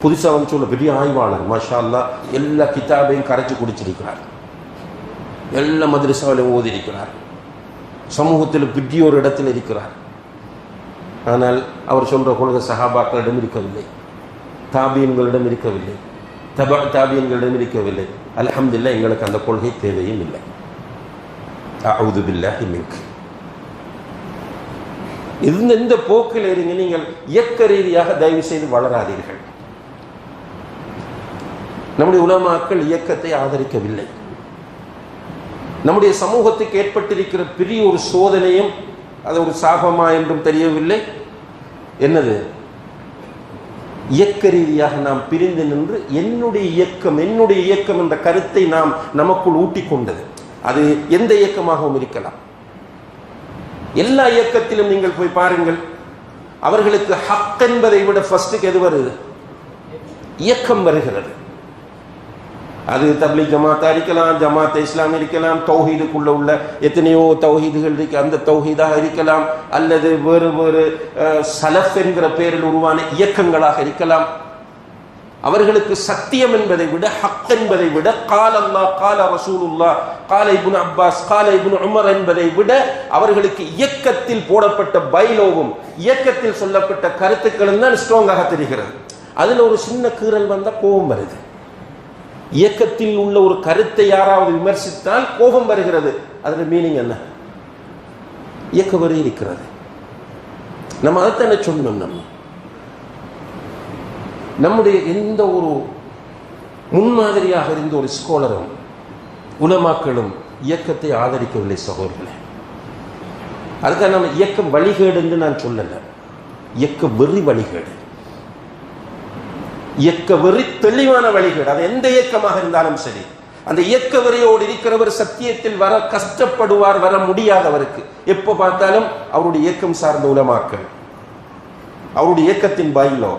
புதுசாக வந்து சொல்ல பெரிய ஆய்வாளர் மாஷா அல்லாஹ், எல்லா கிதாபையும் கரைச்சி குடிச்சிருக்கிறார், எல்லா மதரசாவிலும் ஓதி இருக்கிறார், சமூகத்தில் பெரிய ஒரு இடத்தில் இருக்கிறார். ஆனால் அவர் சொல்கிற கொள்கை சஹாபாக்களிடம் இருக்கவில்லை, தாபியன்களிடம் இருக்கவில்லை, தாபியன்களிடம் இருக்கவில்லை. அல்ஹம்துலில்லாஹ், எங்களுக்கு அந்த கொள்கை தேவையும் இல்லை. அஊது பில்லாஹி மின்க். இந்த போக்கில் இருங்க. நீங்கள் இயக்க ரீதியாக தயவு செய்து வளராதீர்கள். நம்முடைய உலமாக்கள் இயக்கத்தை ஆதரிக்கவில்லை. நம்முடைய சமூகத்துக்கு ஏற்பட்டிருக்கிற பெரிய ஒரு சோதனையும் அது ஒரு சாபமா என்றும் தெரியவில்லை. என்னது? இயக்க ரீதியாக நாம் பிரிந்து நின்று என்னுடைய இயக்கம் என்ற கருத்தை நாம் நமக்குள் ஊட்டிக்கொண்டது. அது எந்த இயக்கமாகவும் இருக்கலாம். எல்லா இயக்கத்திலும் நீங்கள் போய் பாருங்கள், அவர்களுக்கு ஹக் என்பதை விட ஃபர்ஸ்ட்டுக்கு எது வருது? இயக்கம் வருகிறது. அது தப்லீக் ஜமாத்தா இருக்கலாம், ஜமாத் இஸ்லாம் இருக்கலாம், தௌஹீதுக்குள்ள உள்ள எத்தனையோ தௌஹீதுகள் இருக்கு, அந்த தௌஹீதாக இருக்கலாம், அல்லது வேறு வேறு சலஃப் என்கிற பெயரில் உருவான இயக்கங்களாக இருக்கலாம். அவர்களுக்கு சத்தியம் என்பதை விட, ஹக் என்பதை விட, கால அல்லாஹ், கால ரசூலுல்லாஹ், கால இப்னு அப்பாஸ், கால இப்னு உமர் என்பதை விட அவர்களுக்கு இயக்கத்தில் போடப்பட்ட பைலோவும் இயக்கத்தில் சொல்லப்பட்ட கருத்துக்களும் தான் ஸ்ட்ராங்காக தெரிகிறது. அதுல ஒரு சின்ன கீறல் வந்தால் கோபம் வருது. இயக்கத்தில் உள்ள ஒரு கருத்தை யாராவது விமர்சித்தால் கோபம் வருகிறது. அதுல மீனிங் என்ன? இயக்க வரி இருக்கிறது. நம்ம அதைத்தானே சொன்னோம். நம்முடைய எந்த ஒரு முன்மாதிரியாக இருந்த ஒரு ஸ்காலரும் உலமாக்களும் இயக்கத்தை ஆதரிக்கவில்லை சகோதரர்களே. அதுக்காக நம்ம இயக்கம் வழிகேடு என்று நான் சொல்லல, இயக்க வெறி வழிகேடு, இயக்க வெறி தெளிவான வழிகேடு. அது எந்த இயக்கமாக இருந்தாலும் சரி, அந்த இயக்க வெறியோடு இருக்கிறவர் சத்தியத்தில் வர கஷ்டப்படுவார், வர முடியாதவருக்கு. எப்போ பார்த்தாலும் அவருடைய இயக்கம் சார்ந்த உலமாக்கள், அவருடைய இயக்கத்தின் பைலோ,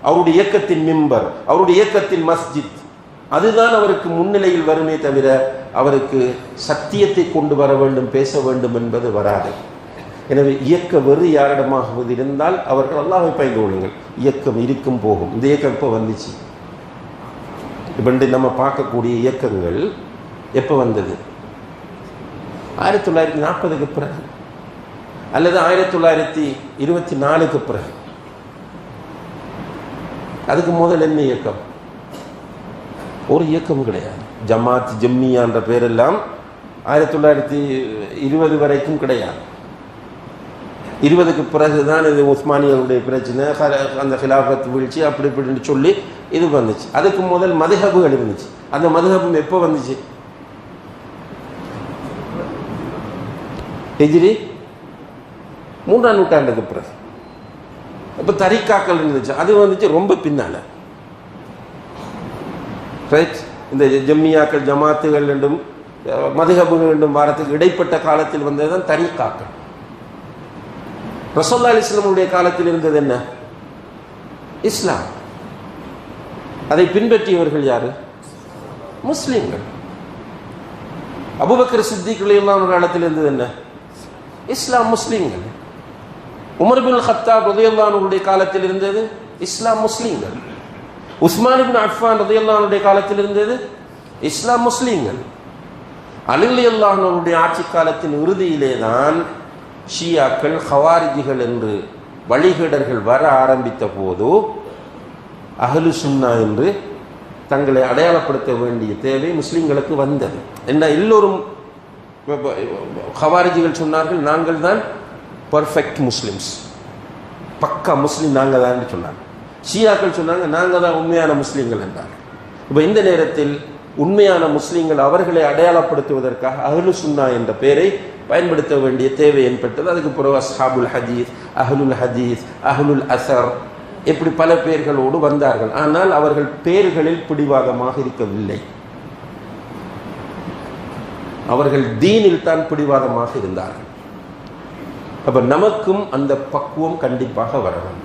அவருடைய இயக்கத்தின் மிம்பர், அவருடைய இயக்கத்தின் மஸ்ஜித், அதுதான் அவருக்கு முன்னிலையில் வருமே தவிர அவருக்கு சத்தியத்தை கொண்டு வர வேண்டும், பேச வேண்டும் என்பது வராது. எனவே இயக்க வெறி யாரிடமாவது இருந்தால் அவர்கள் அல்லாஹ்வை பயந்து கொள்ளுங்கள். இயக்கம் இருக்கும் போகும். இந்த இயக்கம் எப்போ வந்துச்சு? இப்போ நம்ம பார்க்கக்கூடிய இயக்கங்கள் எப்போ வந்தது? 1940க்கு பிறகு அல்லது 1924க்கு பிறகு. அதுக்கு முதல் என்ன இயக்கம்? ஒரு இயக்கம் கிடையாது. ஜமாத் ஜம்மியா என்ற பேரெல்லாம் 1920 வரைக்கும் கிடையாது. 20க்கு பிறகுதான் இது உஸ்மானியர்களுடைய பிரச்சனை, அந்த ஹிலாஃபத் வீழ்ச்சி, அப்படி இப்படின்னு சொல்லி இது வந்துச்சு. அதுக்கு முதல் மதுஹபுகள் இருந்துச்சு. அந்த மதுஹபும் எப்போ வந்துச்சு? ஹிஜ்ரி 3ஆம் நூற்றாண்டுக்கு பிறகு. இப்போ தரிக்காக்கள் இருந்துச்சு, அது வந்துச்சு ரொம்ப பின்னால. ரைட்? இந்த ஜம்மியாக்கள், ஜமாத்துகள் ரெண்டும் மதுஹபுகள் ரெண்டும் வாரத்துக்கு இடைப்பட்ட காலத்தில் வந்ததுதான் தரிக்காக்கள். ரசூலுல்லாஹி அலைஹி வஸல்லம் காலத்தில் இருந்தது என்ன? இஸ்லாம். அதை பின்பற்றியவர்கள் யாரு? முஸ்லிம்கள். அபூபக்கர் சித்திக் ரலியல்லாஹு அன்ஹு காலத்தில் இருந்தது என்ன? இஸ்லாம், முஸ்லிம்கள். உமர் இப்னு கத்தாப் ரலியல்லாஹு அன்ஹு காலத்தில் இருந்தது இஸ்லாம், முஸ்லிம்கள். உஸ்மான் இப்னு அஃபான் ரலியல்லாஹு அன்ஹு காலத்தில் இருந்தது இஸ்லாம், முஸ்லிம்கள். அலி ரலியல்லாஹு அன்ஹு ஆட்சி காலத்தின் இறுதியிலே தான் ஷியாக்கள், ஹவாரிஜிகள் என்று வழிகேடர்கள் வர ஆரம்பித்த போது அஹ்லு சுன்னா என்று தங்களை அடையாளப்படுத்த வேண்டிய தேவை முஸ்லிம்களுக்கு வந்தது. என்ன, எல்லோரும் ஹவாரிஜிகள் சொன்னார்கள், நாங்கள் தான் பர்ஃபெக்ட் முஸ்லிம்ஸ், பக்கா முஸ்லீம் நாங்கள் தான் சொன்னாங்க. ஷியாக்கள் சொன்னாங்க, நாங்கள் தான் உண்மையான முஸ்லீம்கள் என்றார்கள். இப்போ இந்த நேரத்தில் உண்மையான முஸ்லீம்கள் அவர்களை அடையாளப்படுத்துவதற்காக அஹ்லு சுன்னா என்ற பெயரை பயன்படுத்த வேண்டிய தேவை ஏற்பட்டது. அதுக்கு பிறகு அஸ்ஹாபுல் ஹதீஸ், அஹ்லுல் ஹதீஸ், அஹ்லுல் அஸர், இப்படி பல பெயர்களோடு வந்தார்கள். ஆனால் அவர்கள் பெயர்களில் பிடிவாதமாக இருக்கவில்லை, அவர்கள் தீனில் தான் பிடிவாதமாக இருந்தார்கள். அப்ப நமக்கும் அந்த பக்குவம் கண்டிப்பாக வரணும்.